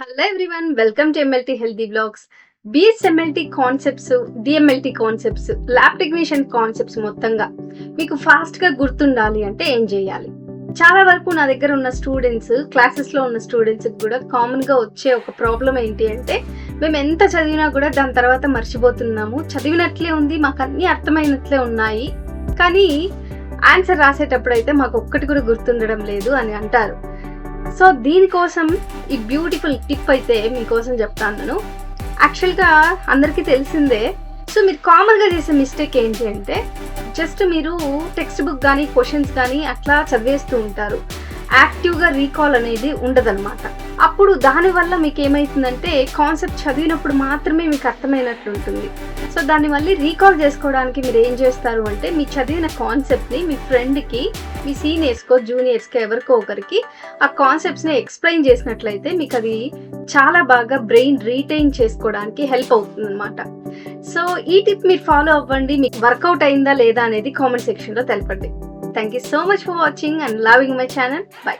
Hello everyone, welcome to MLT healthy blogs. BSMLT concepts, DMLT concepts, lab technician concepts మొత్తంగా మీకు ఫాస్ట్గా గుర్తుండాలి అంటే ఏం చేయాలి? చాలా వరకు నా దగ్గర ఉన్న స్టూడెంట్స్, క్లాసెస్లో ఉన్న స్టూడెంట్స్కి కూడా కామన్గా వచ్చే ఒక ప్రాబ్లం ఏంటి అంటే, మేము ఎంత చదివినా కూడా దాని తర్వాత మర్చిపోతున్నాము. చదివినట్లే ఉంది, మాకు అన్నీ అర్థమైనట్లే ఉన్నాయి, కానీ ఆన్సర్ రాసేటప్పుడు అయితే మాకు ఒక్కటి కూడా గుర్తుండడం లేదు అని అంటారు. సో దీనికోసం ఈ బ్యూటిఫుల్ టిప్ అయితే మీకోసం చెప్తాను నేను. యాక్చువల్గా అందరికీ తెలిసిందే. సో మీరు కామన్గా చేసే మిస్టేక్ ఏంటి అంటే, జస్ట్ మీరు టెక్స్ట్ బుక్ కానీ క్వశ్చన్స్ కానీ అట్లా చదివేస్తూ ఉంటారు. యాక్టివ్గా రీకాల్ అనేది ఉండదన్నమాట. అప్పుడు దానివల్ల మీకు ఏమవుతుందంటే, కాన్సెప్ట్ చదివినప్పుడు మాత్రమే మీకు అర్థమైనట్లు ఉంటుంది. సో దాన్ని మళ్ళీ రీకాల్ చేసుకోవడానికి మీరు ఏం చేస్తారు అంటే, మీ చదివిన కాన్సెప్ట్ని మీ ఫ్రెండ్కి, మీ సీనియర్స్కో జూనియర్స్కో ఎవరికో ఒకరికి ఆ కాన్సెప్ట్స్ని ఎక్స్ప్లెయిన్ చేసినట్లయితే మీకు అది చాలా బాగా బ్రెయిన్ రీటైన్ చేసుకోవడానికి హెల్ప్ అవుతుంది అనమాట. సో ఈ టిప్ మీరు ఫాలో అవ్వండి. మీకు వర్కౌట్ అయిందా లేదా అనేది కామెంట్ సెక్షన్లో తెలపండి. Thank you so much for watching and loving my channel. Bye.